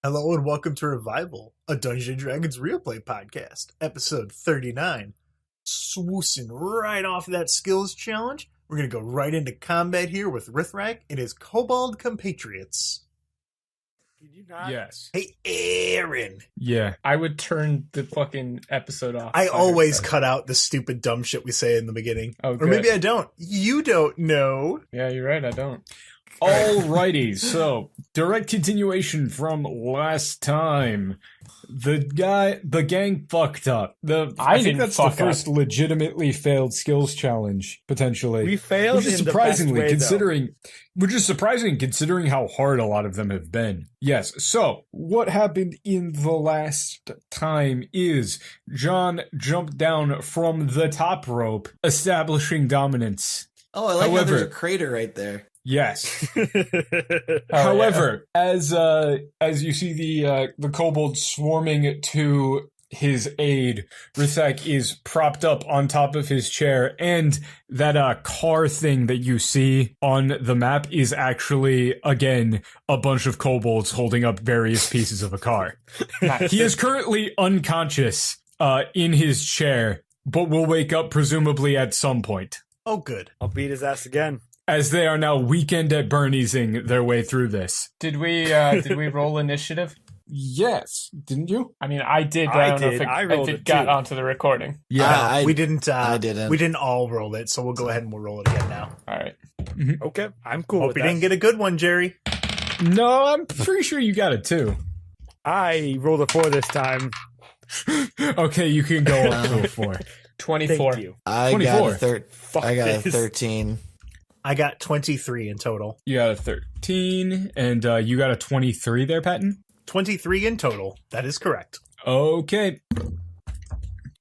Hello and welcome to Revival, a Dungeons & Dragons real play podcast, episode 39. Swoosing right off that skills challenge, we're going to go right into combat here with Rithrak and his Kobold compatriots. Did you not? Yes. Hey, Aaron! Yeah. I would turn the fucking episode off. I always cut out the stupid dumb shit we say in the beginning. Oh, or maybe I don't. You don't know. Yeah, you're right, I don't. Alrighty, so direct continuation from last time. The gang fucked up. I think didn't that's fuck the first up. legitimately failed skills challenge, potentially. We failed Which is in the surprisingly best way, which is surprising considering how hard a lot of them have been. Yes, so what happened in the last time is John jumped down from the top rope, establishing dominance. Oh, I like how However- there's a crater right there. Yes. though. However, as you see the kobold swarming to his aid, Rithrak is propped up on top of his chair, and that car thing that you see on the map is actually, again, a bunch of kobolds holding up various pieces of a car. He is currently unconscious in his chair, but will wake up presumably at some point, Oh, good. I'll beat his ass again. as they are now weekend at Bernie'sing their way through this. Did we roll initiative? Yes, didn't you? I mean, I did, but I I don't know did. if I it, rolled if it it got too. onto the recording. I we didn't. I didn't. We didn't all roll it, so we'll go ahead and we'll roll it again now. All right. Okay, I'm cool Hope with you that. didn't get a good one, Jerry. No, I'm pretty sure you got it too. I rolled a 4 this time. Okay, you can go up to a 4. 24. Thank you. I 24. Fuck I got a this. 13. I got 23 in total. You got a 13, and you got a 23 there, Patton? 23 in total. That is correct. Okay.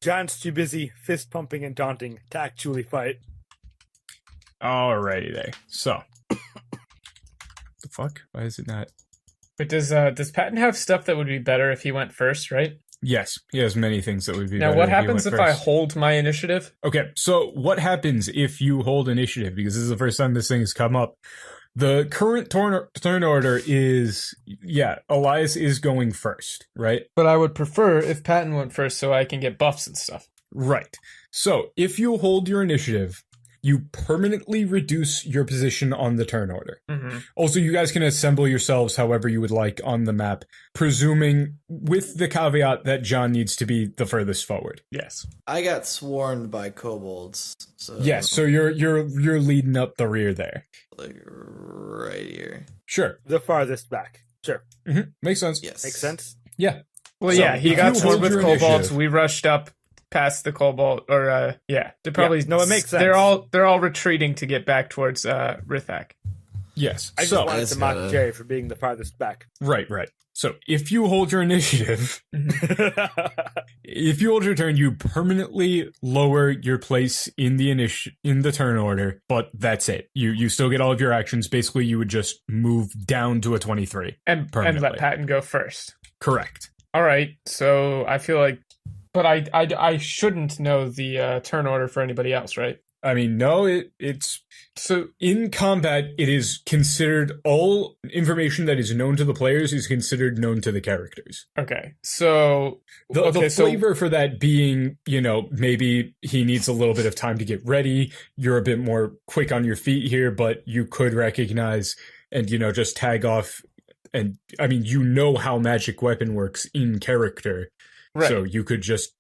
John's too busy fist pumping and taunting to actually fight. Alrighty there. So. The fuck? Why is it not? But does Patton have stuff that would be better if he went first, right? Yes, he has many things that would be Now, better what he happens went if I first. hold my initiative? Okay, so what happens if you hold initiative? Because this is the first time this thing has come up. The current turn order is, Elias is going first, right? But I would prefer if Patton went first so I can get buffs and stuff. Right. So, if you hold your initiative, you permanently reduce your position on the turn order. Mm-hmm. Also, you guys can assemble yourselves however you would like on the map, presuming with the caveat that John needs to be the furthest forward. Yes. I got swarmed by kobolds. So Yes, so you're leading up the rear there. like right here. Sure. The farthest back. Sure. Makes sense. Yes. Makes sense. Yeah. Well, So, yeah, he if got you swarmed hold with your kobolds. initiative- We rushed up past the kobold, or they're probably no, it makes sense. They're all retreating to get back towards Rithrak. Yes. I just So, wanted That's to mock gotta- Jerry for being the farthest back. right. So, if you hold your initiative, if you hold your turn, you permanently lower your place in the turn order, but that's it. You still get all of your actions. Basically, you would just move down to a 23. and Permanently. let Patton go first. Correct. All right, so I feel like, but I shouldn't know the turn order for anybody else, right? I mean, no, it's so in combat, it is considered all information that is known to the players is considered known to the characters. Okay, so The so flavor for that being, maybe he needs a little bit of time to get ready. You're a bit more quick on your feet here, but you could recognize and, just tag off. And I mean, how magic weapon works in character. right. So you could just,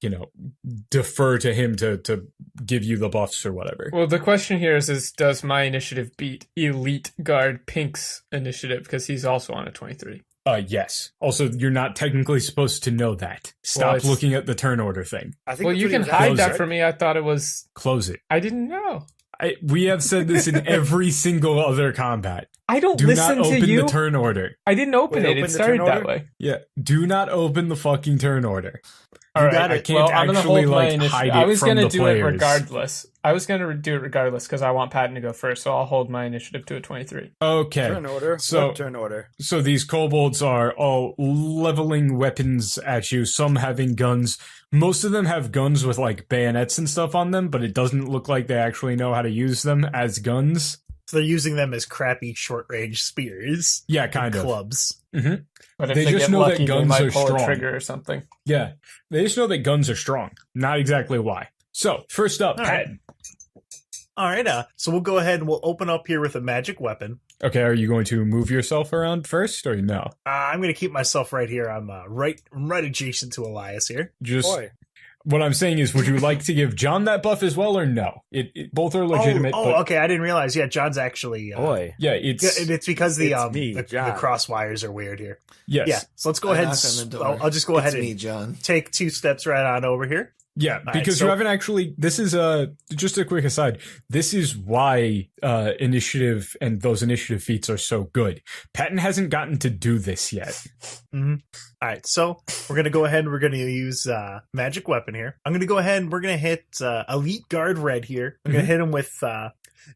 defer to him to give you the buffs or whatever. Well, the question here is does my initiative beat Elite Guard Pink's initiative because he's also on a 23? Yes. Also, you're not technically supposed to know that. Stop it's- looking at the turn order thing. I think Well, that's you what he can was hide asking, that right? for me. I thought it was. Close it. I didn't know. We have said this in every single other combat. I don't Do listen not to open you. the turn order. I didn't open Wait, it. open It the started turn that order? way. Yeah. Do not open the fucking turn order. All right, got it. I can't well, I'm gonna actually, hold my like, initiative. hide I it was from gonna the do players. it regardless. I was gonna do it regardless because I want Patton to go first, so I'll hold my initiative to a 23. Okay. Turn order. So- What turn order? So these kobolds are all leveling weapons at you, some having guns. Most of them have guns with like bayonets and stuff on them, but it doesn't look like they actually know how to use them as guns. So they're using them as crappy short-range spears. Yeah, kind of. Clubs. Mm-hmm. But if They they, just get know that lucky, they guns might are pull strong. a trigger or something. Yeah, they just know that guns are strong. Not exactly why. So, first up, All right. Patton. All right, so we'll go ahead and we'll open up here with a magic weapon. Okay, are you going to move yourself around first, or no? I'm going to keep myself right here. I'm right adjacent to Elias here. Just Boy. what I'm saying is, would you like to give John that buff as well, or no? Both are legitimate. Oh, but okay. I didn't realize. Yeah, John's actually. Boy. yeah, it's It's because the It's me, the John. cross wires are weird here. yes, Yeah, so let's go I ahead. knock on the door. I'll just go ahead It's me, and John. take 2 steps right on over here. yeah, right, because so- you haven't actually. This is just a quick aside. This is why initiative and those initiative feats are so good. Patton hasn't gotten to do this yet. All right, so we're gonna go ahead and we're gonna use magic weapon here. I'm gonna go ahead and we're gonna hit Elite Guard Red here. I'm gonna hit him with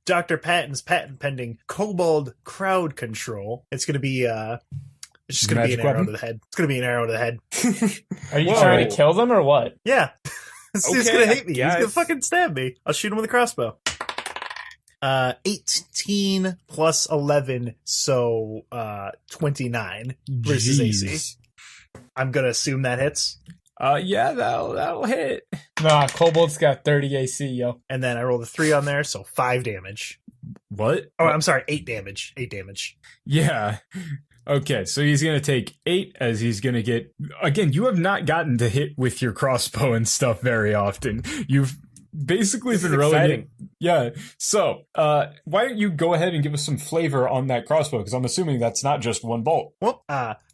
Dr. Patton's patent pending Kobold crowd control. It's gonna be it's just gonna Magic be an arrow weapon? to the head. It's gonna be an arrow to the head. Are you Whoa. trying to kill them or what? Yeah. This dude's Okay, gonna hate me. He's guys. gonna fucking stab me. I'll shoot him with a crossbow. 18 plus 11, so 29 versus AC. Jeez. I'm gonna assume that hits. Yeah, that'll hit. Nah, Kobold's got 30 AC, yo. And then I rolled a 3 on there, so 5 damage. What? Oh, I'm sorry, 8 damage. 8 damage. Yeah. Okay, so he's going to take 8 as he's going to get... Again, you have not gotten to hit with your crossbow and stuff very often. You've basically This been is rolling exciting. it. Yeah. So, why don't you go ahead and give us some flavor on that crossbow? Because I'm assuming that's not just one bolt. Well,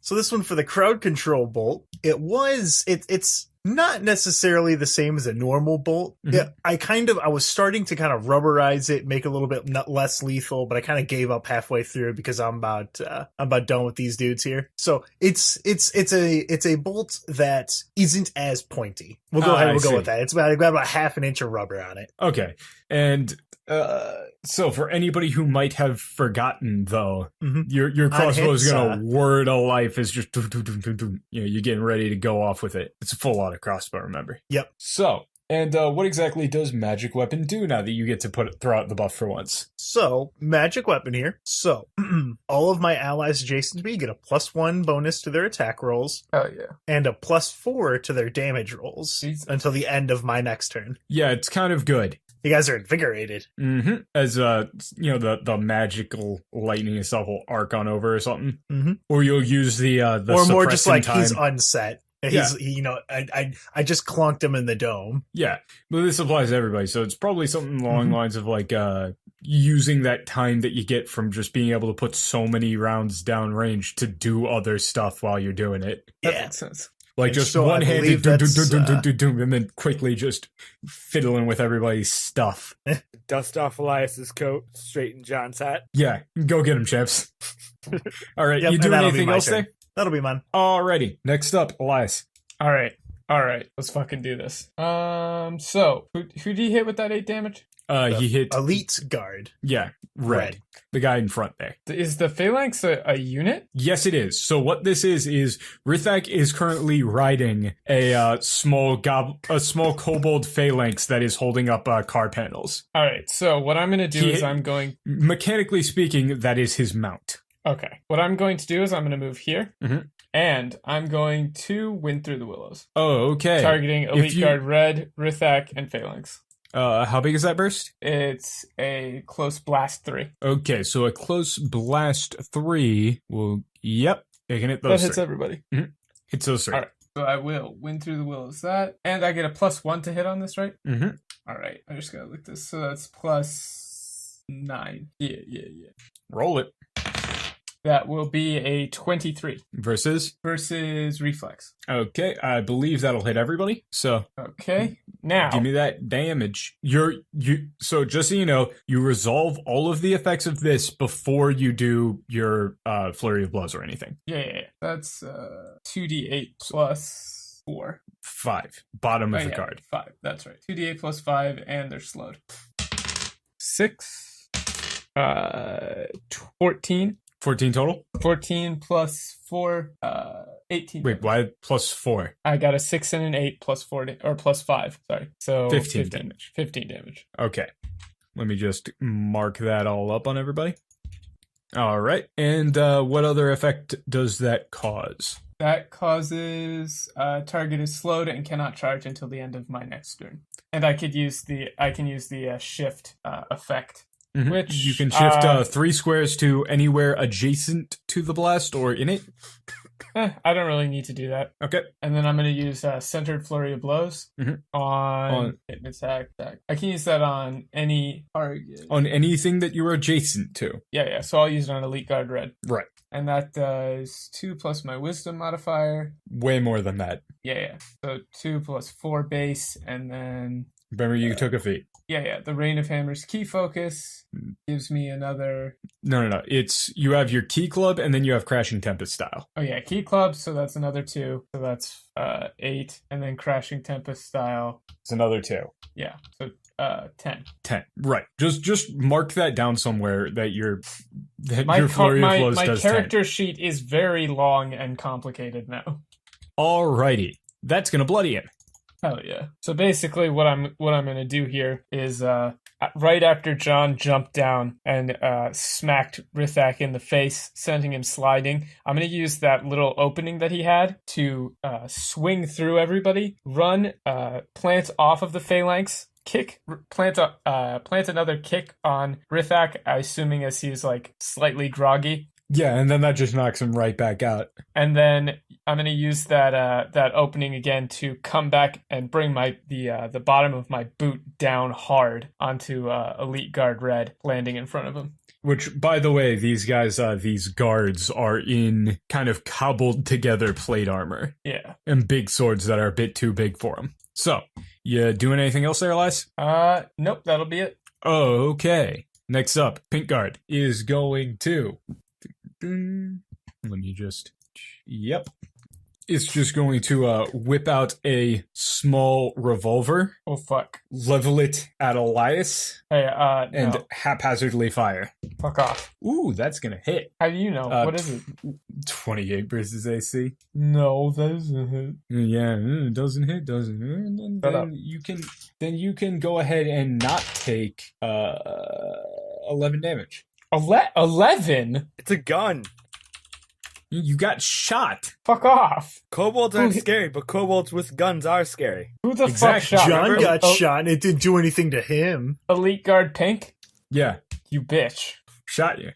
so this one for the crowd control bolt, it's not necessarily the same as a normal bolt. Mhm. Yeah, I was starting to kind of rubberize it, make it a little bit less lethal, but I kind of gave up halfway through because I'm about done with these dudes here. So it's a bolt that isn't as pointy. We'll go ahead and I we'll go see. with that. It's about half an inch of rubber on it. Okay. And so for anybody who might have forgotten, though, Mhm. your crossbow is hits, going to word of life is just you're getting ready to go off with it. It's a full auto crossbow, remember? Yep. So, and what exactly does magic weapon do now that you get to throw out the buff for once? So, magic weapon here. So, all of my allies adjacent to me get a +1 bonus to their attack rolls Oh, yeah. and a +4 to their damage rolls Jesus. until the end of my next turn. Yeah, it's kind of good. You guys are invigorated. Mm-hmm. As the magical lightning itself will arc on over or something, Mhm. or you'll use the Or more just suppressing like time. he's unset. I just clunked him in the dome. Yeah, but this applies to everybody, so it's probably something along the lines of like using that time that you get from just being able to put so many rounds downrange to do other stuff while you're doing it. That Yeah. makes sense. Like And just so I one-handed, believe doom, that's, and then quickly just fiddling with everybody's stuff. Dust off Elias's coat, straighten John's hat. Yeah, go get him, champs. All right, Yep, you and doing that'll be anything my else turn. there? That'll be mine. Alrighty, next up, Elias. All right. Let's fucking do this. So who do you hit with that 8 damage? He hit, Elite guard. yeah, red. The guy in front there. Is the phalanx a unit? Yes, it is. So what this is Rithrak is currently riding a small kobold phalanx that is holding up car panels. All right. So what I'm going to do He is hit- I'm going. Mechanically speaking, that is his mount. Okay. What I'm going to do is I'm going to move here, Mhm. and I'm going to Wind Through the Willows, Oh, okay. targeting Elite you- Guard Red, Rithrak, and Phalanx. How big is that burst? It's a close blast 3. Okay, so a close blast 3 will, yep, it can hit That those hits 3. everybody. Hits those 3. All right. So I will Wind Through the Willows that, and I get a +1 to hit on this, right? Mm-hmm. All right. I just gotta look this. So that's +9. Yeah. Roll it. That will be a 23 Versus? versus reflex. Okay, I believe that'll hit everybody. So Okay. Now, give me that damage. So just so you know, you resolve all of the effects of this before you do your flurry of blows or anything. yeah. That's 2d8 plus 4. 5. Bottom of the card. 5. That's right. 2d8 plus 5, and they're slowed. 6. 14. 14 total? 14 plus 4. 18. Wait, why plus 4? I got a 6 and an 8 plus 4 or plus 5. Sorry. So 15 damage. 15 damage. Okay. Let me just mark that all up on everybody. All right. And what other effect does that cause? That causes target is slowed and cannot charge until the end of my next turn. And I can use the shift effect, which you can shift 3 squares to anywhere adjacent to the blast or in it. I don't really need to do that. Okay. And then I'm going to use Centered Flurry of Blows on attack. I can use that on any target. On anything that you're adjacent to. Yeah. So I'll use it on Elite Guard Red. Right. And that does 2 plus my Wisdom modifier. Way more than that. Yeah. So 2 plus 4 base, and then... Remember, you took a feat. Yeah. The Rain of Hammers Key Focus gives me another... No. It's, you have your Key Club, and then you have Crashing Tempest style. Oh, yeah. Key Club, so that's another 2. So that's 8. And then Crashing Tempest style. It's another 2. Yeah. So 10. 10. Right. Just mark that down somewhere that your Flurry of Blows does 10. My character sheet is very long and complicated now. Alrighty. That's gonna bloody him. Hell yeah. So basically what I'm gonna do here is right after John jumped down and smacked Rithrak in the face, sending him sliding, I'm gonna use that little opening that he had to swing through everybody, run, plant off of the phalanx, plant another kick on Rithrak, assuming as he's like slightly groggy. Yeah, and then that just knocks him right back out. And then I'm gonna use that opening again to come back and bring the bottom of my boot down hard onto Elite Guard Red, landing in front of him. Which, by the way, these guys, these guards are in kind of cobbled together plate armor. Yeah. And big swords that are a bit too big for them. So, you doing anything else there, Elias? Nope, that'll be it. Okay. Next up, Pink Guard is going to... Let me just... Yep. It's just going to whip out a small revolver. Oh, fuck. Level it at Elias. Hey, and no. haphazardly fire. Fuck off. Ooh, that's gonna hit. How do you know? What is it? 28 versus AC. No, that doesn't hit. Yeah, it doesn't hit, doesn't it? And then you can go ahead and not take 11 damage. 11? It's a gun. You got shot. Fuck off. Kobolds aren't scary, but kobolds with guns are scary. Who the fuck shot? John got shot and it didn't do anything to him. Elite Guard Pink? Yeah. You bitch. Shot you.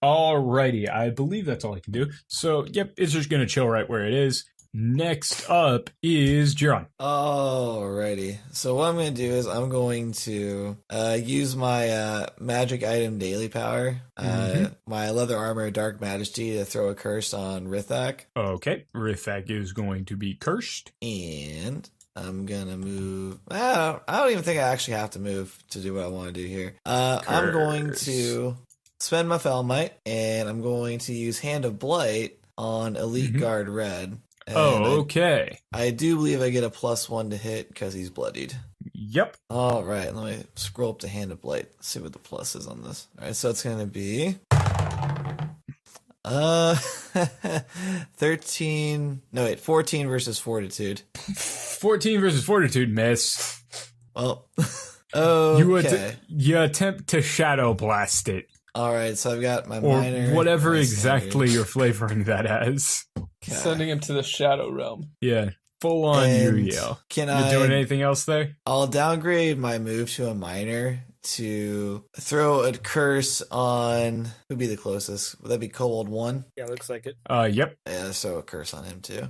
Alrighty, I believe that's all I can do. So, yep, it's just gonna chill right where it is. Next up is Jiron. Alrighty. So what I'm going to do is I'm going to use my magic item daily power, my leather armor Dark Majesty, to throw a curse on Rithrak. Okay, Rithrak is going to be cursed. And I'm going to move... I don't even think I actually have to move to do what I want to do here. I'm going to spend my Felmite, and I'm going to use Hand of Blight on Elite Guard Red. And okay. I do believe I get a +1 to hit because he's bloodied. Yep. All right, let me scroll up to Hand of Blight. Let's see what the plus is on this. All right, so it's going to be 14 versus Fortitude. 14 versus Fortitude, miss. Well, okay. You attempt to Shadow Blast it. All right, so I've got my or minor. Whatever exactly you're flavoring that as. Okay. Sending him to the Shadow Realm. Yeah, full on Yu-Gi-Oh. Can you I doing anything else there? I'll downgrade my move to a minor to throw a curse on who'd be the closest. Would that be Kobold 1? Yeah, looks like it. Yep. Yeah, throw a curse on him too.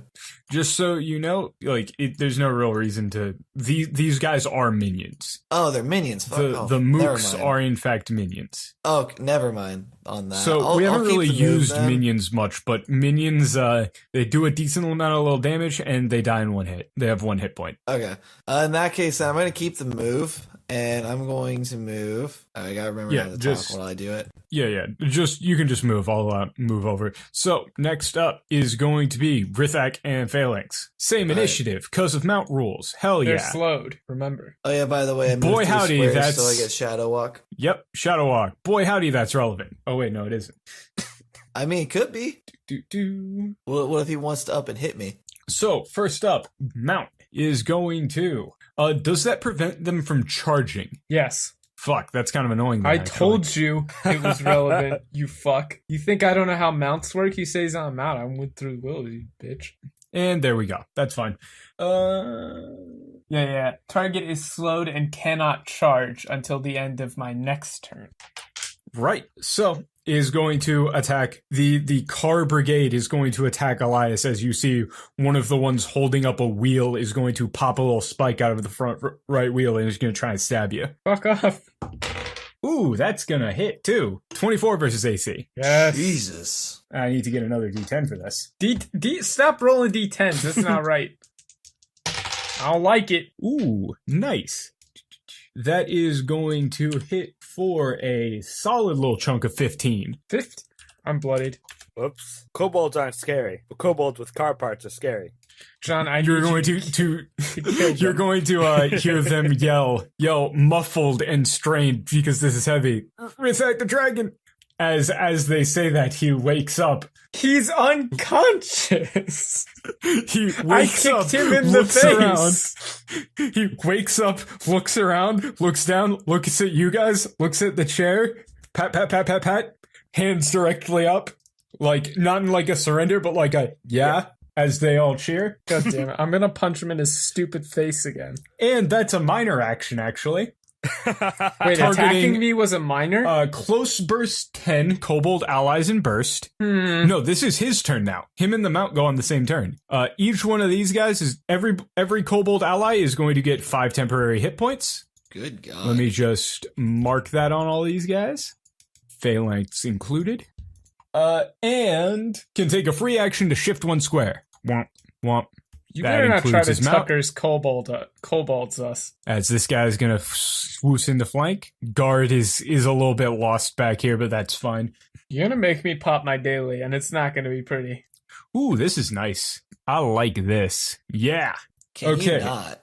Just so you know, there's no real reason to. These guys are minions. Oh, they're minions. Fuck. The mooks are in fact minions. Oh, never mind on that. So we haven't really used minions much, but minions they do a decent amount of little damage and they die in one hit. They have 1 hit point. Okay. In that case, then I'm going to keep the move. And I'm going to move. I gotta remember how to talk while I do it. Yeah. You can just move. I'll move over. So next up is going to be Rithrak and Phalanx. Same initiative because of mount rules. Hell yeah. They're slowed. Remember. Oh yeah. By the way, I moved boy howdy, squares, that's so I get Shadow Walk. Yep, Shadow Walk. Boy howdy, that's relevant. Oh wait, no, it isn't. I mean, it could be. What if he wants to up and hit me? So first up, mount is going to. Does that prevent them from charging? Yes. Fuck, that's kind of annoying. I told you it was relevant, you fuck. You think I don't know how mounts work? You say he's on a mount. I went through the will, you bitch. And there we go. That's fine. Yeah. Target is slowed and cannot charge until the end of my next turn. Right. So is going to attack the car brigade is going to attack Elias. As you see, one of the ones holding up a wheel is going to pop a little spike out of the front right wheel and is going to try and stab you. Fuck off. Ooh, that's gonna hit too. 24 versus AC. Yes. Jesus. I need to get another D10 for this. Stop rolling D10s. That's not right. I don't like it. Ooh, nice. That is going to hit for a solid little chunk of 15. 50. I'm bloodied. Whoops. Kobolds aren't scary, but kobolds with car parts are scary. John, You're going to you're going to hear them yell muffled and strained because this is heavy. Rithrak the dragon. As they say that, he wakes up. He's unconscious. He I wakes up, kicked him in the looks face. around. He wakes up, looks around, looks down, looks at you guys, looks at the chair. Pat. Hands directly up. Like, not in like a surrender, but like a yeah. As they all cheer. God damn it. I'm gonna punch him in his stupid face again. And that's a minor action, actually. Wait, attacking me was a minor? Close burst 10, Kobold allies in burst. No, this is his turn now. Him and the mount go on the same turn. Each one of these guys is every Kobold ally is going to get 5 temporary hit points. Good God. Let me just mark that on all these guys. Phalanx included. And can take a free action to shift 1 square. Womp. You That better not try includes to his mount. Tucker's kobolds us. As this guy's gonna swoosh into flank. Guard is a little bit lost back here, but that's fine. You're gonna make me pop my daily, and it's not gonna be pretty. Ooh, this is nice. I like this. Yeah. Can Okay. you not?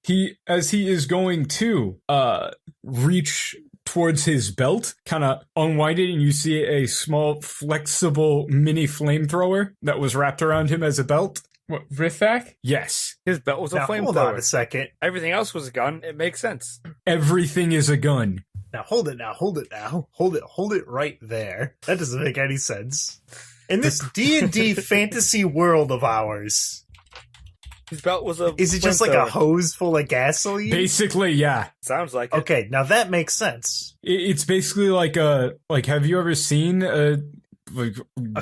He is going to reach towards his belt, kind of unwind it, and you see a small flexible mini flamethrower that was wrapped around him as a belt. What, Rithrak? Yes. His belt was a Now, hold on a flamethrower. second. Everything else was a gun. It makes sense. Everything is a gun. Now hold it right there. That doesn't make any sense. In this D&D fantasy world of ours, His belt was a is it just like a flamethrower. hose full of gasoline? Basically, yeah. Sounds like it. Okay, now that makes sense. It's basically like have you ever seen a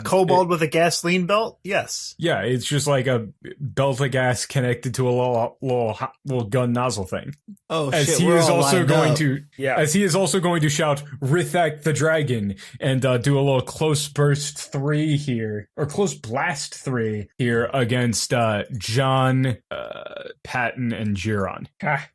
Kobold with a gasoline belt? Yes. Yeah, it's just like a belt of gas connected to a little gun nozzle thing. Oh As shit! he We're is all also lined going up. to Yeah. As he is also going to shout Rithrak the dragon and do a little close burst 3 here, or close blast 3 here against John, Patton, and Giron.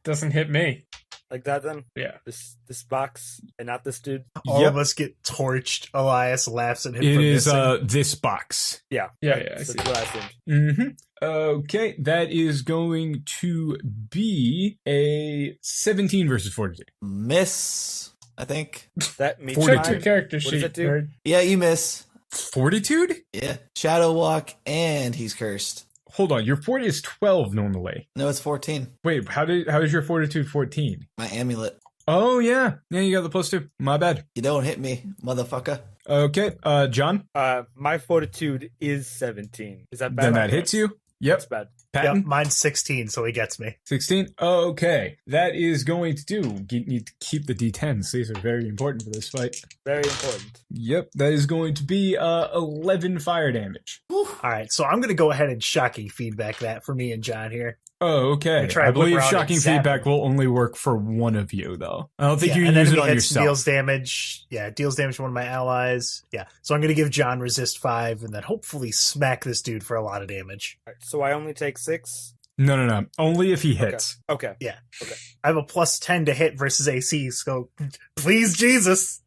Doesn't hit me. Like that then? Yeah. This box and not this dude? All Yep. of us get torched. Elias laughs at him It for is missing. this box. Yeah. Yeah, Right. I see. That's what I assumed. Mm-hmm. Okay, that is going to be a 17 versus 42. Miss. I think. That means Fortitude. Check your character What sheet, does it do? nerd. Yeah, you miss. Fortitude? Yeah. Shadow walk, and he's cursed. Hold on, your fort is 12 normally. No, it's 14. Wait, how is your fortitude 14? My amulet. Oh yeah, you got the +2. My bad. You don't hit me, motherfucker. Okay, John. My fortitude is 17. Is that bad? Then that hits you. Yep. That's bad. Patton. Yep, mine's 16, so he gets me. 16. Okay, that is going to do. You need to keep the D10s. These are very important for this fight. Very important. Yep, that is going to be 11 fire damage. All right, so I'm going to go ahead and shocking feedback that for me and John here. Oh, okay. Try I and whip believe around shocking and zap feedback him. will only work for one of you, though. I don't think you an can use it enemy on hits, yourself. deals damage. Yeah, deals damage to one of my allies. Yeah, so I'm going to give John resist 5 and then hopefully smack this dude for a lot of damage. All right, so I only take 6? No. Only if he hits. Okay. I have a +10 to hit versus AC, so please, Jesus.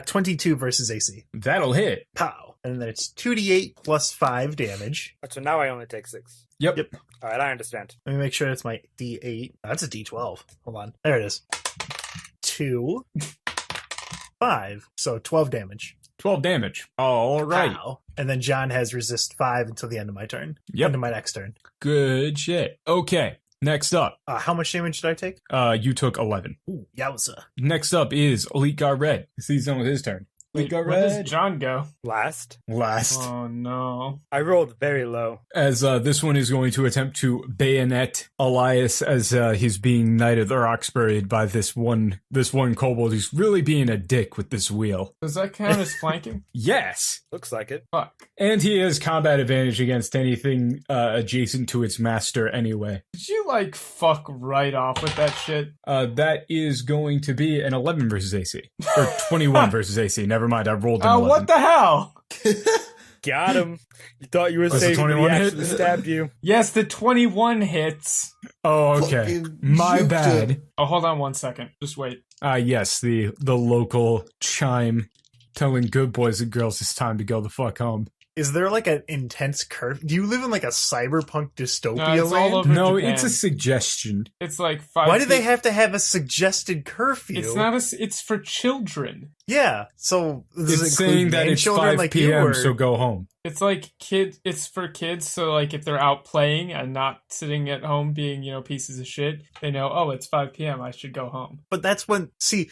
22 versus AC. That'll hit. Pow. And then it's 2d8 plus 5 damage. So now I only take 6. Yep. All right, I understand. Let me make sure it's my d8. That's a d12. Hold on. There it is. 2, 5. So 12 damage. 12 damage. All right. Pow. And then John has resist 5 until the end of my turn. Yep. End of my next turn. Good shit. Okay. Next up, How much damage did I take? you took 11. Ooh, yowza. Next up is Elite Guard Red. He's done with his turn. Wait, where does John go? Last. Oh no. I rolled very low. As this one is going to attempt to bayonet Elias as he's being knighted or oxburied by this one kobold who's really being a dick with this wheel. Does that count as flanking? Yes! Looks like it. Fuck. And he has combat advantage against anything adjacent to its master anyway. Did you, like, fuck right off with that shit? That is going to be an 11 versus AC. Or 21 versus AC. Never mind, I rolled an Oh, 11. what the hell? Got him. You thought you were Was it safe, but he 21 hit? actually stabbed you. Yes, the 21 hits. Oh, okay. Fucking My juked bad. him. Oh, hold on 1 second. Just wait. Yes, the local chime telling good boys and girls it's time to go the fuck home. Is there like an intense curve? Do you live in like a cyberpunk dystopia No, it's land? all over No, Japan. it's a suggestion. It's like 5 Why do they feet- have to have a suggested curfew? It's not it's for children. Yeah, so does it It's include saying that it's children 5 like you, p.m., or- so go home. It's like it's for kids, so like if they're out playing and not sitting at home being, pieces of shit, they know, oh, it's 5 p.m., I should go home. But that's when see.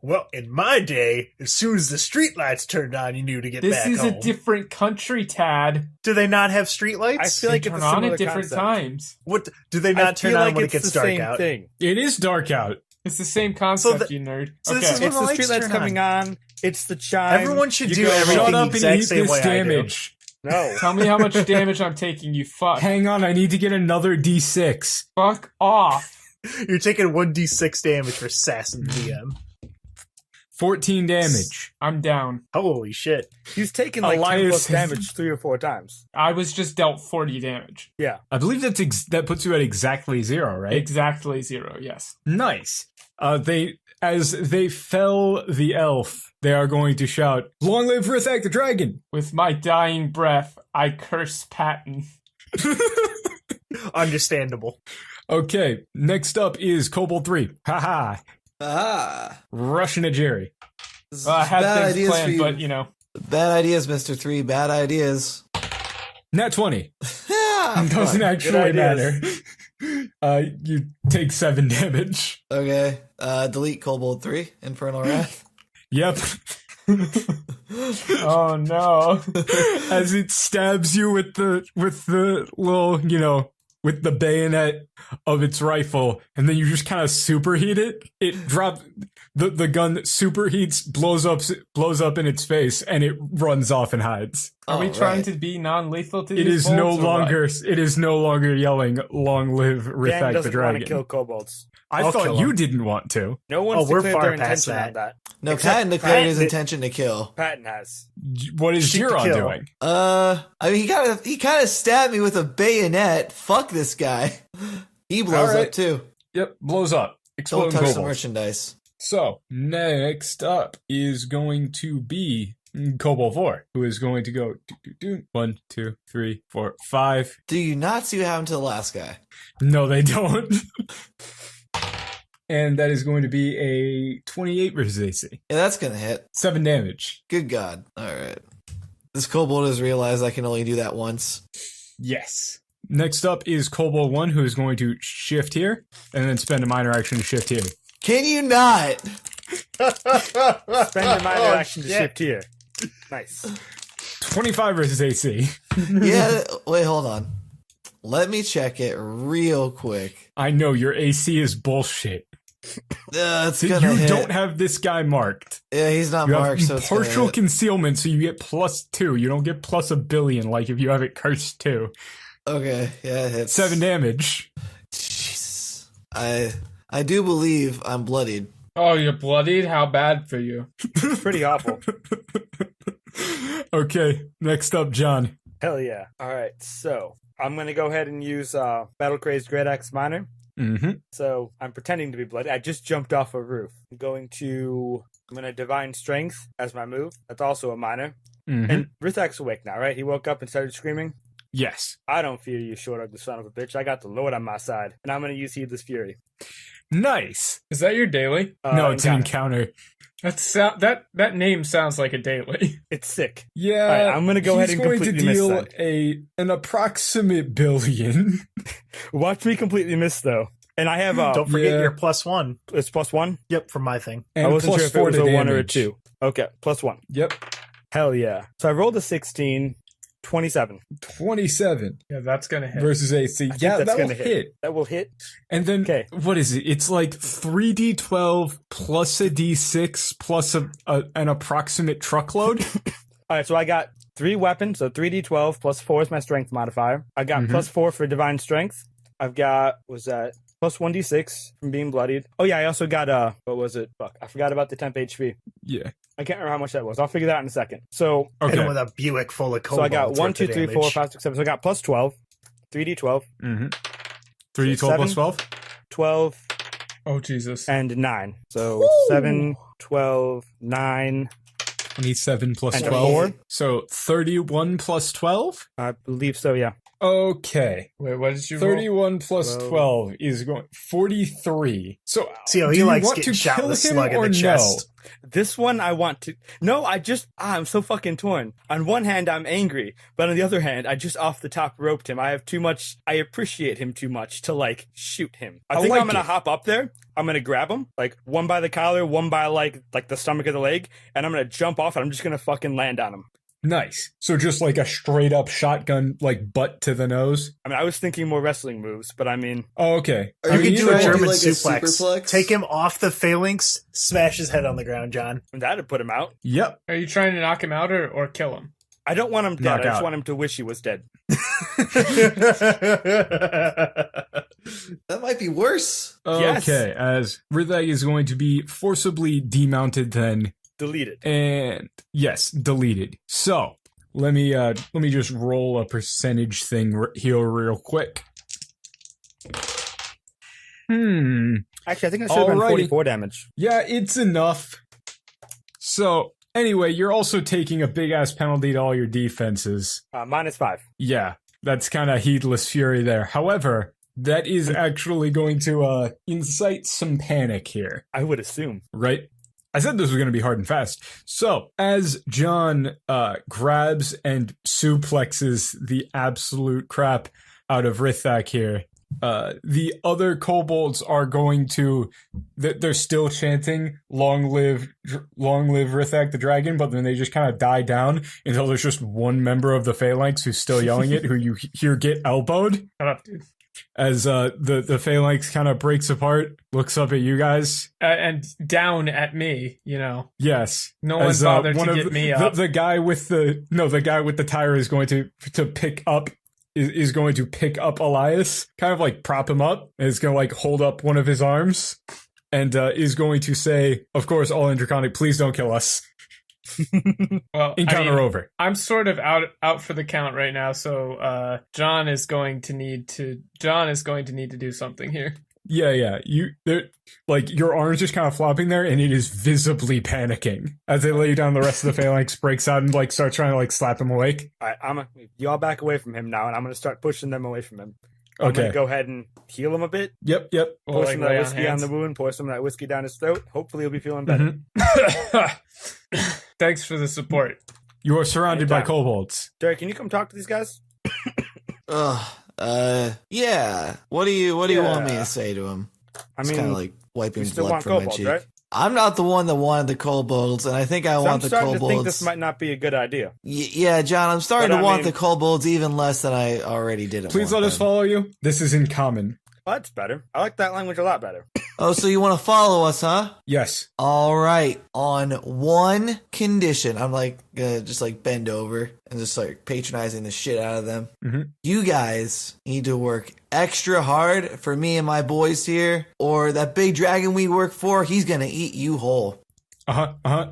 Well, in my day, as soon as the streetlights turned on, you knew to get This back is home. a different country, Tad. Do they not have streetlights? I feel like They it's turn a on similar at different concept. times. What do they I not turn feel on like when it's it gets the dark same out? thing. It is dark out. It's the same concept, you nerd. so this is Okay. what It's the the lights streetlights turn coming on. It's the chime. Everyone should You do go, everything Shut up the and exact eat same this way I do. damage. No. Tell me how much damage I'm taking, you fuck. Hang on, I need to get another D6. Fuck off. You're taking 1d6 damage for sassing the DM. 14 damage. I'm down. Holy shit. He's taken like 10 Elias plus has- damage 3 or 4 times. I was just dealt 40 damage. Yeah. I believe that puts you at exactly 0, right? Exactly 0, yes. Nice. As they fell the elf, they are going to shout, "Long live Rithrak the dragon!" With my dying breath, I curse Patton. Understandable. Okay, next up is Kobold 3. Haha. Rushing at Jerry. I had Bad things ideas for planned, you. but Bad ideas, Mr. 3. Bad ideas. Nat 20. Ah, Doesn't fuck. actually Good matter. ideas. You take 7 damage. Okay. Delete Kobold 3. Infernal Wrath. Yep. oh no. As it stabs you with the little, with the bayonet of its rifle, and then you just kind of superheat it. It drops the gun superheats, blows up in its face, and it runs off and hides. Are we All trying right. to be non-lethal to It these is no bolts, or what? longer. It is no longer yelling "Long live Dan Rithrak the doesn't want to dragon." kill kobolds. I I'll thought kill you him. didn't want to. No one's we're declared far their past intention that. on that. No, Except Patton declared his Patton- intention to kill. Patton has. What is Shoot to Giron kill. doing? I mean, he kind of stabbed me with a bayonet. Fuck this guy. He blows All right. up too. Yep, blows up. Don't Exploding touch the kobolds. merchandise. So, next up is going to be Kobold 4, who is going to go 1, 2, 3, 4, 5. Do you not see what happened to the last guy? No, they don't. And that is going to be a 28 versus AC. Yeah, that's gonna hit. 7 damage. Good God. All right. This kobold has realized I can only do that once. Yes. Next up is Kobold 1, who is going to shift here, and then spend a minor action to shift here. Can you not? Spend your minor Oh, action to shit. shift here. Nice. 25 versus AC. Yeah. Wait, hold on. Let me check it real quick. I know, your AC is bullshit. It's You gonna hit. don't have this guy marked. Yeah, he's not You marked, so have it's gonna partial hit. concealment, so you get +2. You don't get plus a billion like if you have it cursed 2. Okay, yeah, it hits. 7 damage. Jesus. I do believe I'm bloodied. Oh, you're bloodied? How bad for you? It's pretty awful. Okay, next up, John. Hell yeah. All right, so I'm going to go ahead and use Battle Crazed Great Axe Minor. Mm-hmm. So I'm pretending to be bloody. I just jumped off a roof. I'm going to Divine Strength as my move. That's also a minor. Mm-hmm. And Rithrak's awake now, right? He woke up and started screaming. Yes. I don't fear you, short ugly son of a bitch. I got the Lord on my side, and I'm going to use Heedless Fury. Nice. Is that your daily? No, it's an encounter. That name sounds like a daily. It's sick. Yeah, All right, I'm gonna go ahead and he's going to completely deal miss an approximate billion. Watch me completely miss though. And I have Don't forget Yeah. your +1. it's +1. Yep, from my thing. And I wasn't plus sure if it 4 was to a 1 or a damage. 2. Okay, +1. Yep, Hell yeah. So I rolled a 16, 27. 27 Yeah, that's gonna hit. versus AC. I think Yeah, that's that will gonna hit. That will hit. And then, Okay. what is it? It's like 3d12 plus a d6 plus an approximate truckload. All right, so I got 3 weapons, so 3d12 plus 4 is my strength modifier. I got Mhm. +4 for divine strength. I've got, was that plus 1d6 from being bloodied? Oh yeah, I also got, what was it? Fuck, I forgot about the temp HP. Yeah. I can't remember how much that was. I'll figure that out in a second. So, Hit him Okay. with a Buick full of so kobolds. I got 1, worth 2, of 3, 4, damage. 5, 6, 7. So I got plus 12, 3d12, Mm-hmm. 3d12 plus 12? 12, Oh Jesus! and 9. So 7, 12, 9. 27 plus And 12. 4? So 31 plus 12? I believe so, yeah. Okay. Wait, what did you roll? 31 plus 12. 12 is going 43. So See how do he you likes want getting to shot kill with a him slug in or the chest. This one I want to. No, I'm so fucking torn. On one hand, I'm angry, but on the other hand, I just off the top roped him. I have too much. I appreciate him too much to like shoot him. I think like I'm gonna it. hop up there. I'm gonna grab him, like one by the collar, one by like the stomach of the leg, and I'm gonna jump off and I'm just gonna fucking land on him. Nice. So just like a straight up shotgun, like butt to the nose. I mean, I was thinking more wrestling moves, but I mean, Oh, okay. Are You you can gonna do a try and German like a suplex. superplex? Take him off the phalanx, smash his head on the ground, John. that'd put him out. Yep. Are you trying to knock him out or kill him? I don't want him dead. Knock I just out. want him to wish he was dead. That might be worse. Yes. Okay. As Rithrak is going to be forcibly demounted then. Deleted. And yes, deleted. So let me just roll a percentage thing here real quick. Actually, I think it should have been Alrighty. 44 damage. Yeah, it's enough. So anyway, you're also taking a big ass penalty to all your defenses. -5. Yeah, that's kind of heedless fury there. However, that is actually going to incite some panic here, I would assume. right? I said this was going to be hard and fast. So, as John grabs and suplexes the absolute crap out of Rithrak here, the other kobolds are going to... They're still chanting, long live Rithrak the dragon, but then they just kind of die down until there's just one member of the phalanx who's still yelling it, who you hear get elbowed. Shut up, dude. As the phalanx kind of breaks apart, looks up at you guys. And down at me, you know. Yes. No one As, bothered one to of get me up. The guy with the tire is going to pick up is going to pick up Elias, kind of like prop him up, and is going to like hold up one of his arms, and is going to say, of course, all in Draconic, please don't kill us. Well, Encounter over. I'm sort of out for the count right now, so John is going to need to do something here. Yeah. Like your arms just kind of flopping there, and it is visibly panicking as they lay you down. The rest of the phalanx breaks out and like starts trying to like slap him awake. All right, y'all back away from him now, and I'm gonna start pushing them away from him. I'm Okay. gonna go ahead and heal him a bit. Yep. Well, Pour like some of lay that on whiskey on hands. the wound. Pour some of that whiskey down his throat. Hopefully, he'll be feeling better. Mhm. Thanks for the support. You are surrounded by Anytime. kobolds. Derek, can you come talk to these guys? Yeah. What do you want me Yeah. to say to him? I It's mean, kind of like wiping you still blood want from my kobolds, cheek. right? I'm not the one that wanted the kobolds, and I think I So I'm want the starting to think kobolds. this might not be a good idea. Yeah, John, I'm starting But to I want mean- the kobolds even less than I already did. Please let us follow you. This is in common. Well, that's better. I like that language a lot better. Oh, so you want to follow us, huh? Yes. All right, on one condition. I'm like gonna just like bend over and just like patronizing the shit out of them. Mhm. You guys need to work extra hard for me and my boys here, or that big dragon we work for, he's gonna eat you whole.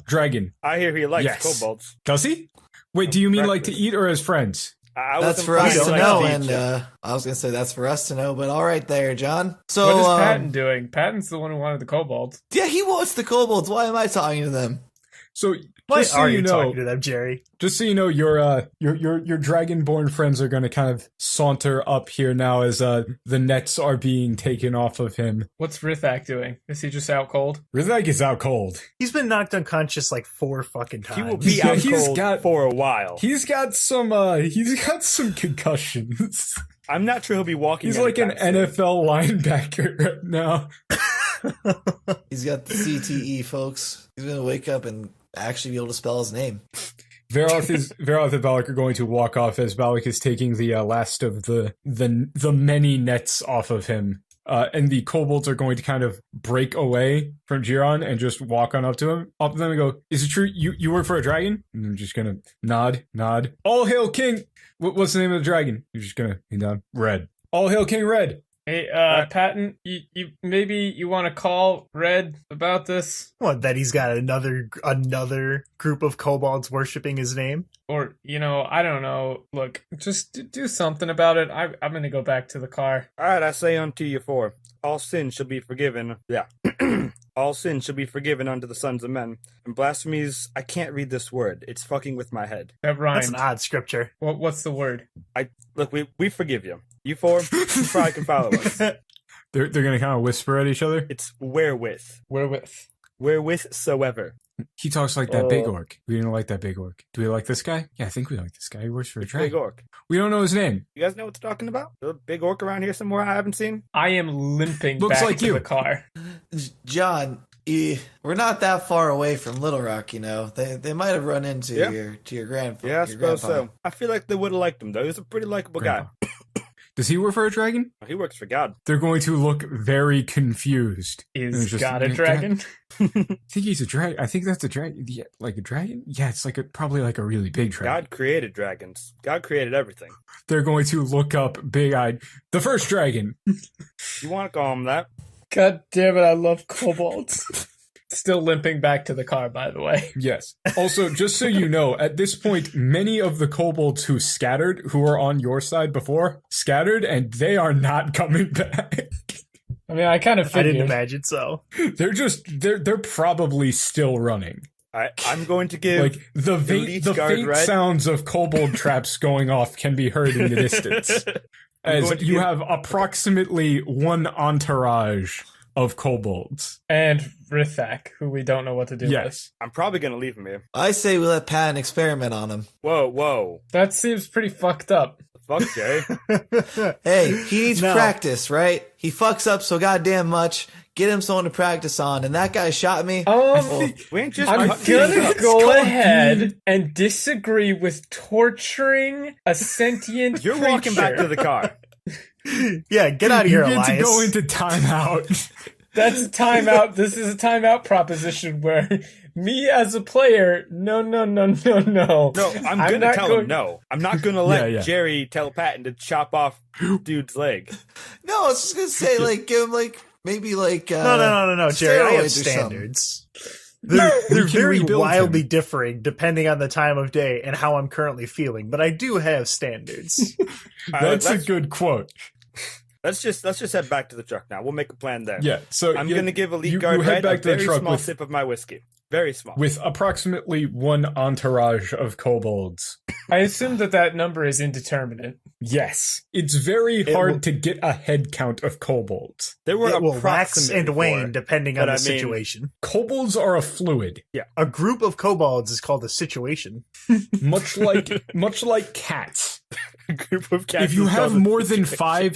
Dragon. I hear he likes Yes. kobolds. Does he? Wait, do you mean like to Breakfast. eat or as friends? I That's wasn't for us planning to like know, eat and you. I was gonna say that's for us to know, but all right there, John. So What is Patton doing? Patton's the one who wanted the kobolds. yeah, he wants the kobolds. Why am I talking to them? So Why Just so are you you know- talking to them, Jerry? Just so you know, your dragonborn friends are going to kind of saunter up here now as the nets are being taken off of him. What's Rithrak doing? Is he just out cold? Rithrak is out cold. He's been knocked unconscious like 4 fucking times. He will be Yeah, out he's cold got- for a while. He's got some concussions. I'm not sure he'll be walking. He's like an anytime soon. NFL linebacker right now. He's got the CTE, folks. He's gonna wake up and actually be able to spell his name. Veroth and Balak are going to walk off as Balak is taking the last of the many nets off of him. And the kobolds are going to kind of break away from Jiron and just walk on up to them and go, "Is it true you work for a dragon?" And I'm just gonna nod. All hail King. What's the name of the dragon? You're just gonna nod. Red. All hail King Red. Hey, Patton, you maybe you want to call Red about this? What, that he's got another group of kobolds worshipping his name? Or, I don't know. Look, just do something about it. I'm gonna go back to the car. All right, I say unto you, for all sin shall be forgiven. Yeah. All sin shall be forgiven unto the sons of men. And blasphemies, I can't read this word. It's fucking with my head. That That's rhymed. an odd scripture. What's the word? Look, we forgive you. You four, you probably can follow us. They're gonna kind of whisper at each other. It's wherewith. Wherewithsoever. He talks like that big orc. We don't like that big orc. Do we like this guy? Yeah, I think we like this guy. He works for a dragon. Big orc. We don't know his name. You guys know what they're talking about? The big orc around here somewhere I haven't seen? I am limping Looks back like to you. the car. John, we're not that far away from Little Rock, They might have run into Yeah. your grandfather. Yeah, I suppose so. I feel like they would have liked him, though. He's a pretty likable guy. Does he work for a dragon? He works for God. They're going to look very confused. Is just- God a dragon? I think he's a dragon. I think that's a dragon. Yeah, like a dragon? Yeah, it's like probably like a really big dragon. God created dragons. God created everything. They're going to look up big-eyed. The first dragon. You want to call him that? God damn it, I love kobolds. Still limping back to the car, by the way. Yes. Also, just so you know, at this point, many of the kobolds who were on your side before, scattered, and they are not coming back. I mean, I kind of I figured. didn't imagine so. They're probably still running. I'm going to give Like the Elite faint Guard Red. sounds of kobold traps going off can be heard in the distance. As going to you give- have approximately one entourage of kobolds. And Rithrak, who we don't know what to do with. Yes. I'm probably going to leave him here. I say we let Patton experiment on him. Whoa. That seems pretty fucked up. Fuck, Jay. Hey, he needs No. practice, right? He fucks up so goddamn much. Get him someone to practice on. And that guy shot me. We ain't just I'm cutting gonna up. go ahead and disagree with torturing a sentient You're walking back to the car. Yeah, get out of here, You get Elias. to go into timeout. That's a timeout. This is a timeout proposition where me as a player, no. No, I'm going to not tell going- him no. I'm not going to let Yeah. Jerry tell Patton to chop off dude's leg. No, I was just gonna say, give him maybe No, Jerry. I have steroids or something. standards. They're can very rebuild wildly him. differing depending on the time of day and how I'm currently feeling, but I do have standards. That's a good quote. Let's just head back to the truck now. We'll make a plan there. Yeah, so I'm you- going to give Elite you Guard head Red back a to the very truck small with- sip of my whiskey. Very small. with approximately one entourage of kobolds. I assume that number is indeterminate. Yes. It's very It hard will- to get a head count of kobolds. There were It will wax approximately and wane four. depending but on I the mean- situation. Kobolds are a fluid, A group of kobolds is called a situation. much like cats. A group of cats. If you is have called a more than situation. five,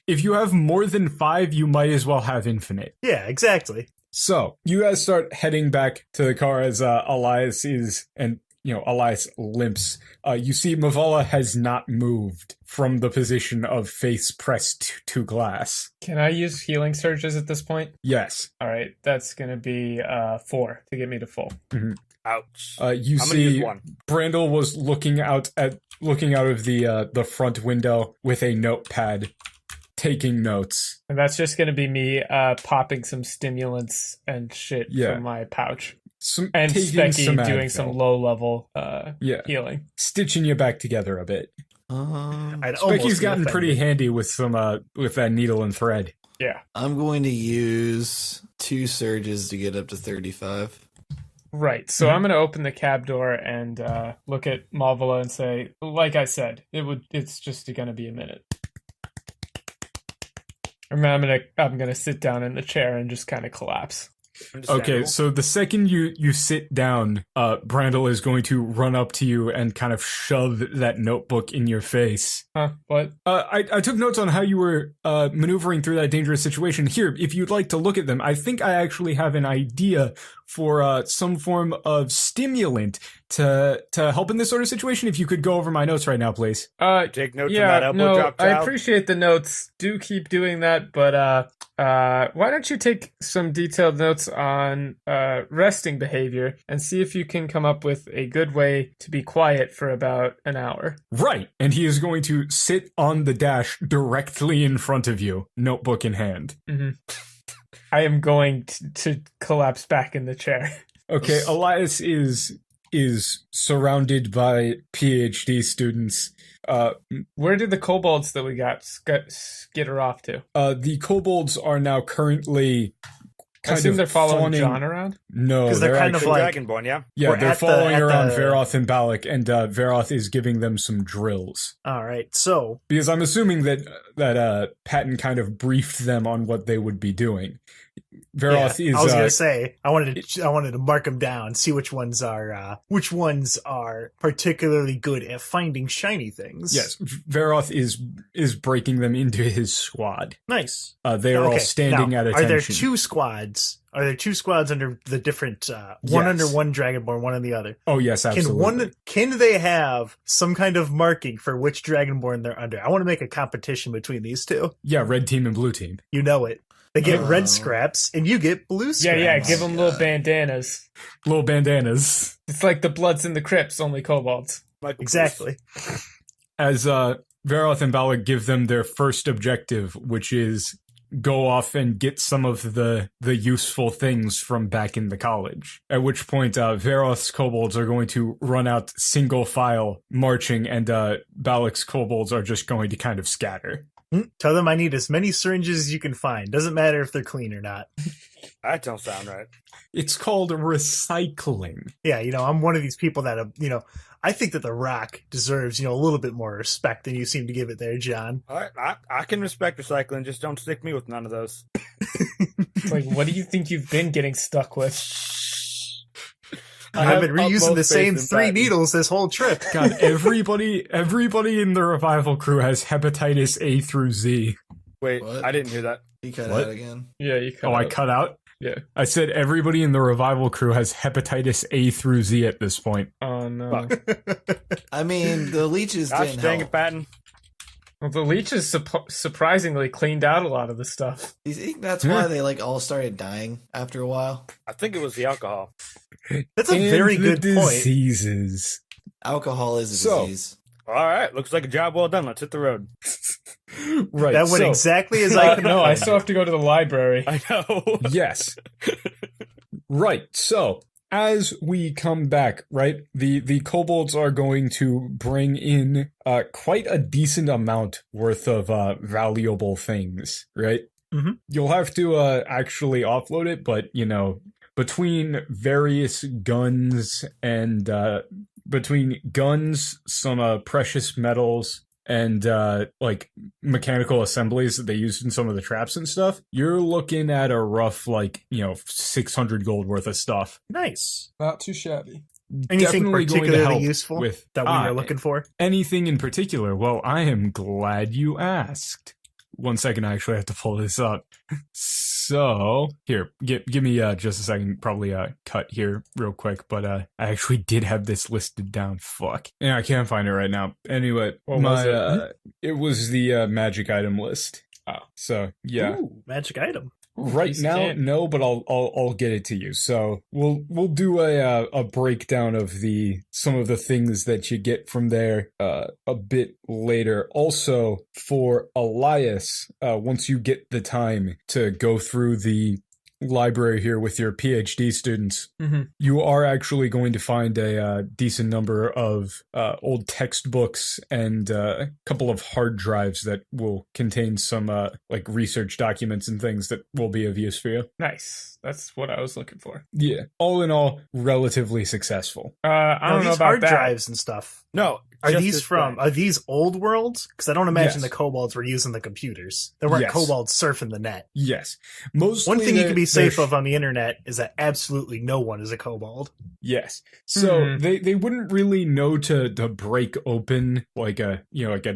if you have more than five, you might as well have infinite. Yeah, exactly. So you guys start heading back to the car as Elias Elias limps. You see Mavala has not moved from the position of face pressed to glass. Can I use healing surges at this point? Yes. All right, that's gonna be 4 to get me to full. Ouch. You I'm gonna use see one. Brandel was looking out of the front window with a notepad, taking notes. And that's just gonna be me popping some stimulants and shit Yeah. from my pouch. Taking And Specky doing Advil. some low level Yeah. healing. Stitching you back together a bit. I'd Specky's almost be gotten pretty offended. handy with with that needle and thread. Yeah. I'm going to use 2 surges to get up to 35. Right. So I'm going to open the cab door and look at Malvola and say, like I said, it's just going to be a minute. And then I'm gonna sit down in the chair and just kind of collapse. Okay, so the second you sit down, Brandel is going to run up to you and kind of shove that notebook in your face. Huh? What? I took notes on how you were maneuvering through that dangerous situation. Here, if you'd like to look at them, I think I actually have an idea for some form of stimulant to help in this sort of situation. If you could go over my notes right now, please. Take notes on that elbow drop, I child. appreciate the notes. Do keep doing that, but why don't you take some detailed notes on resting behavior and see if you can come up with a good way to be quiet for about an hour. Right, and he is going to sit on the dash directly in front of you, notebook in hand. Mm-hmm. I am going to collapse back in the chair. Okay, Elias is surrounded by PhD students. Where did the kobolds that we got skitter off to? The kobolds are now currently I assume they're following fawning. John around? No, because they're kind of like Dragonborn, yeah. yeah, we're they're at following around the- Veroth and Balak, and Veroth is giving them some drills. all right. So Because I'm assuming that Patton kind of briefed them on what they would be doing. Veroth is. I was gonna say I wanted to mark them down, see which ones are particularly good at finding shiny things. Yes, Veroth is breaking them into his squad. Nice. They are all Okay, standing now, at attention. Are there two squads? Are there two squads under the different one Yes. under one Dragonborn, one on the other? Oh yes, absolutely. Can they have some kind of marking for which Dragonborn they're under? I want to make a competition between these two. Yeah, red team and blue team. You know it. They get Oh. red scraps and you get blue Yeah, scraps. yeah, give them little bandanas. Little bandanas. It's like the Bloods and the Crips, only kobolds. Exactly. As Veroth and Balak give them their first objective, which is go off and get some of the useful things from back in the college. At which point, Veroth's kobolds are going to run out single file marching, and Balak's kobolds are just going to kind of scatter. Tell them I need as many syringes as you can find. Doesn't matter if they're clean or not. That don't sound right. It's called recycling. Yeah, I'm one of these people that, I think that The Rock deserves, a little bit more respect than you seem to give it there, John. All right, I can respect recycling. Just don't stick me with none of those. It's like, what do you think you've been getting stuck with? I've been reusing utmost the same faith in 3 Patton. needles this whole trip. God, everybody in the revival crew has hepatitis A through Z. Wait, What? I didn't hear that. He cut What? out again. Yeah, you cut Oh, I out. cut out? Yeah. I said everybody in the revival crew has hepatitis A through Z at this point. Oh, no. I mean, the leeches Gosh didn't dang help. it, Patton. Well, the leeches surprisingly cleaned out a lot of the stuff. Do you think that's why they all started dying after a while? I think it was the alcohol. That's a very And the good point. diseases. Alcohol is a So- disease. All right, looks like a job well done. Let's hit the road. Right. That went so, exactly as I could No, I have still have to go to the library. I know. Yes. Right. So, as we come back, right, the kobolds are going to bring in quite a decent amount worth of valuable things, right? Mhm. You'll have to actually offload it, but, between various guns and between guns, some precious metals, and mechanical assemblies that they used in some of the traps and stuff, you're looking at a rough 600 gold worth of stuff. Nice. Not too shabby. Anything Definitely going to particularly help useful with that we were looking for? anything in particular? Well, I am glad you asked. 1 second, I actually have to pull this up. So, here, give me just a second, probably cut here real quick, but I actually did have this listed down. Fuck. Yeah, I can't find it right now. Anyway, What was it? It was the magic item list. Oh. So, yeah. Ooh, magic item. Right Piece of now, candy. no, but I'll get it to you. So we'll do a breakdown of some of the things that you get from there a bit later. Also, for Elias, once you get the time to go through the library here with your PhD students, Mm-hmm. you are actually going to find a decent number of old textbooks and a couple of hard drives that will contain some like research documents and things that will be of use for you. Nice. That's what I was looking for. Yeah. All in all, relatively successful. I don't know these about hard that. drives and stuff. No. Are just these this from? thing. Are these old worlds? Because I don't imagine Yes. the kobolds were using the computers. There weren't Yes. kobolds surfing the net. Yes. Mostly One thing you they're- can be safe they're- of on the internet is that absolutely no one is a kobold. Yes. So Hmm. they wouldn't really know to break open like a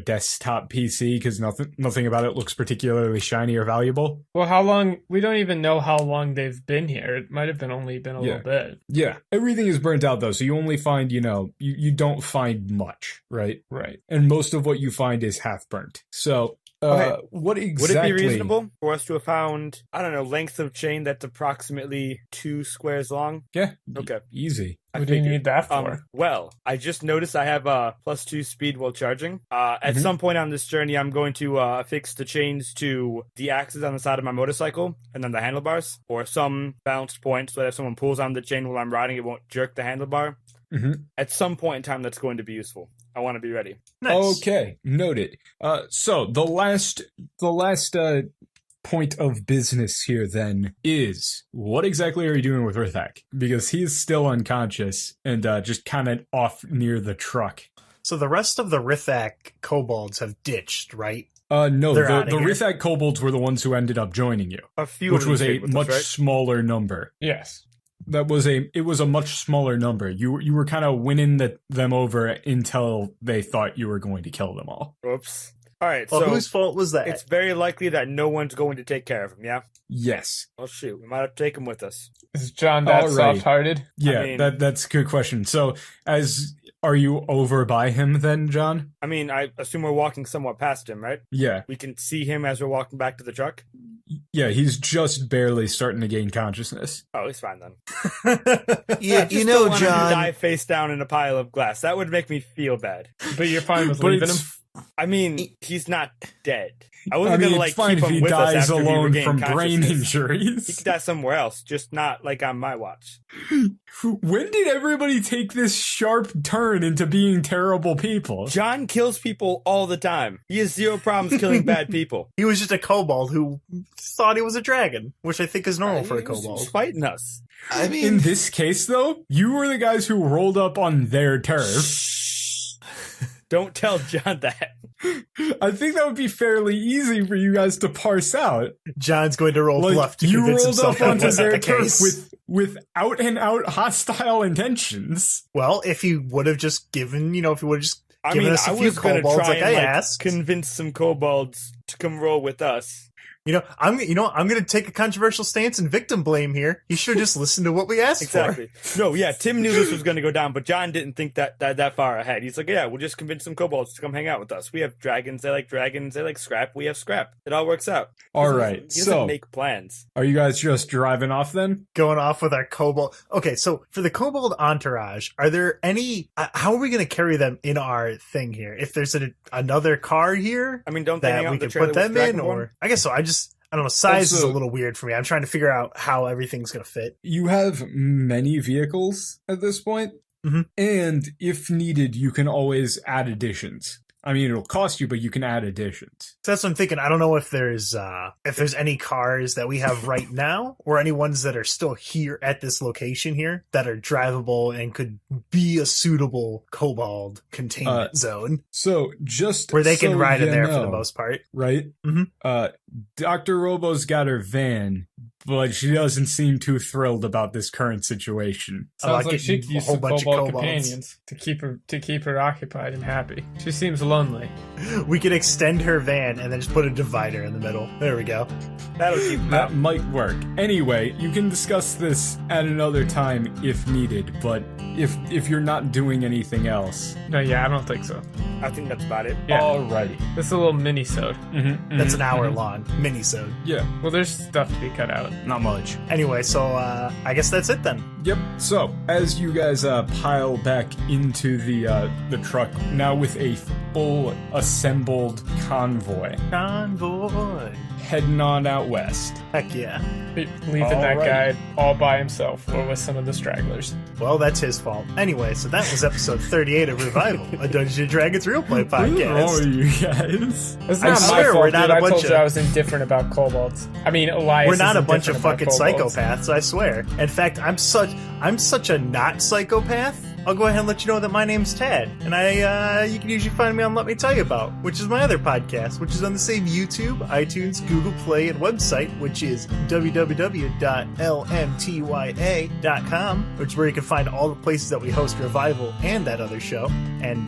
desktop PC because nothing about it looks particularly shiny or valuable. Well, how long? We don't even know how long they've been here. It might have been only been a Yeah. little bit. Yeah. Everything is burnt out though, so you only find, you don't find much, right? Right. And most of what you find is half burnt. So Okay. what Would exactly it be reasonable for us to have found, I don't know, length of chain that's approximately 2 squares long? Yeah. Okay. Easy. I What do you figured. need that for? Well, I just noticed I have +2 speed while charging. At Mhm. some point on this journey, I'm going to affix the chains to the axes on the side of my motorcycle and then the handlebars, or some balanced point so that if someone pulls on the chain while I'm riding, it won't jerk the handlebar. Mhm. At some point in time, that's going to be useful. I want to be ready. Nice. Okay, noted. So the last point of business here then is, what exactly are you doing with Rithrak? Because he's still unconscious and just kind of off near the truck. So the rest of the Rithrak kobolds have ditched, right? No, They're the outta here. Rithrak kobolds were the ones who ended up joining you, A few which of them was a stayed with us, much right? smaller number. Yes. It was a much smaller number. You were kind of winning them over until they thought you were going to kill them all. Oops. All right, Well, so whose fault was that? it's very likely that no one's going to take care of him, yeah? Yes. Well, shoot, we might have to take him with us. Is John that Alrighty. soft-hearted? Yeah, mean- that's a good question. So, are you over by him then, John? I mean, I assume we're walking somewhat past him, right? Yeah. We can see him as we're walking back to the truck? Yeah, he's just barely starting to gain consciousness. Oh, he's fine then. Yeah, I just you don't know, want him to John. die face down in a pile of glass. That would make me feel bad. But you're fine with But leaving him? it's, I mean, he's not dead. I I wasn't mean, gonna it's like fine keep if him he with us dies after we alone regain from brain consciousness. He injuries. could die somewhere else, just not like on my watch. When did everybody take this sharp turn into being terrible people? John kills people all the time. He has zero problems killing bad people. He was just a kobold who thought he was a dragon, which I think is normal for a He was kobold. fighting us. I In mean, this case, though, you were the guys who rolled up on their turf. Don't tell John that. I think that would be fairly easy for you guys to parse out. John's going to roll Like, bluff to you convince rolled himself up that onto wasn't their the turf case. with out and out hostile intentions. Well, if he would have just given, if he would have just I given mean, us a I few was gonna kobolds try like and I like, asked, convince some kobolds to come roll with us. I'm going to take a controversial stance and victim blame here. He should have just listened to what we asked Exactly. No, yeah, Tim knew this was going to go down, but John didn't think that far ahead. He's like, yeah, we'll just convince some kobolds to come hang out with us. We have dragons. They like scrap. We have scrap. It all works out. All He right, doesn't so make plans. are you guys just driving off then? for. Going off with our kobold. Okay, so for the kobold entourage, are there any? How are we going to carry them in our thing here? If there's another car here I mean, don't they hang that out we in the can trailer put them with in, Dragonborn? or I guess so. I don't know. Size is a Also- little weird for me. I'm trying to figure out how everything's going to fit. You have many vehicles at this point, Mhm. and if needed, you can always add additions. I mean, it'll cost you, but you can add additions. So that's what I'm thinking. I don't know if there's any cars that we have right now, or any ones that are still here at this location here that are drivable and could be a suitable kobold containment zone So just where they can so ride in you there for the know, most part. right? Mhm. Dr. Robo's got her van, but she doesn't seem too thrilled about this current situation. About Sounds like she getting could a use whole some bunch of kobold kobolds. companions to keep her occupied and happy. She seems lonely. We could extend her van and then just put a divider in the middle. There we go. That'll keep them That out. might work. Anyway, you can discuss this at another time if needed, but if you're not doing anything else. No, yeah, I don't think so. I think that's about it. Yeah. Alrighty. This is a little mini-sode. That's an hour long mini-sode. Yeah, Well, there's stuff to be cut out. not much. Anyway, so I guess that's it then. Yep. So as you guys pile back into the truck, now with a full assembled convoy, Convoy. heading on out west. Heck yeah. Leaving that Alrighty. guy all by himself or with some of the stragglers. Well, that's his fault. Anyway, so that was episode 38 of Revival, a Dungeons & Dragons real play Who are podcast. you guys? It's I not my swear fault, we're not dude. a I bunch told of- you I was indifferent about kobolds. I mean, Elias. We're not is a bunch of indifferent fucking about kobolds. psychopaths, I swear. In fact, I'm such a not psychopath. I'll go ahead and let you know that my name's Tad, and you can usually find me on Let Me Tell You About, which is my other podcast, which is on the same YouTube, iTunes, Google Play, and website, which is www.lmtya.com, which is where you can find all the places that we host Revival and that other show. And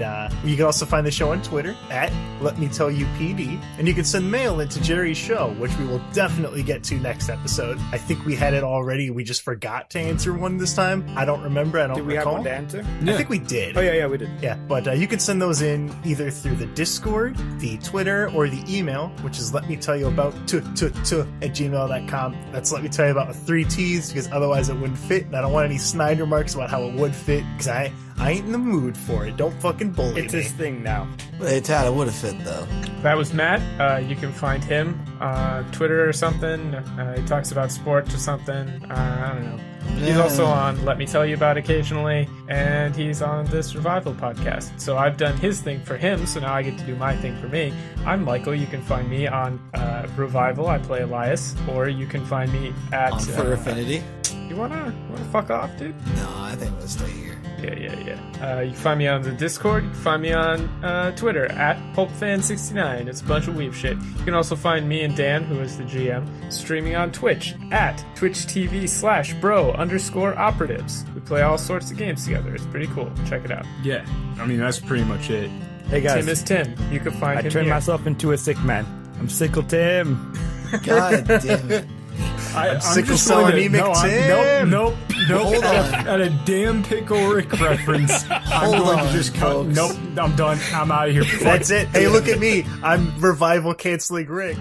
you can also find the show on Twitter at Let Me Tell You PD, and you can send mail into Jerry's show, which we will definitely get to next episode. I think we had it already. We just forgot to answer one this time. I don't remember. I don't Did we have recall. one to answer? I think we did. Oh yeah, we did. Yeah, but you can send those in either through the Discord, the Twitter, or the email, which is let me tell you about @gmail.com. That's let me tell you about with 3 T's, because otherwise it wouldn't fit, and I don't want any snide remarks about how it would fit, because I ain't in the mood for it. Don't fucking bully It's me. his thing now. Hey, Tad, it would have fit though. That was Matt. You can find him on Twitter or something. He talks about sports or something. I don't know. He's also on Let Me Tell You About occasionally, and he's on this Revival podcast. So I've done his thing for him, so now I get to do my thing for me. I'm Michael. You can find me on Revival. I play Elias. Or you can find me at... On For Affinity. You wanna fuck off, dude? No, I think we'll stay here. Yeah. You can find me on the Discord. You can find me on Twitter at PulpFan69. It's a bunch of weeb shit. You can also find me and Dan, who is the GM, streaming on Twitch at twitch.tv/bro_operatives. We play all sorts of games together. It's pretty cool. Check it out. Yeah, I mean, that's pretty much it. Hey guys, Tim is Tim. You can find I him turned here. myself into a sick man. I'm sickle Tim. God damn it. I'm sickle just cell going to- anemic no, Tim. Nope. Hold on. At a damn Pickle Rick reference, I'm Hold going on, to just cut. folks. Nope, I'm done. I'm out of here. That's it. Hey, look at me. I'm Revival canceling Rick.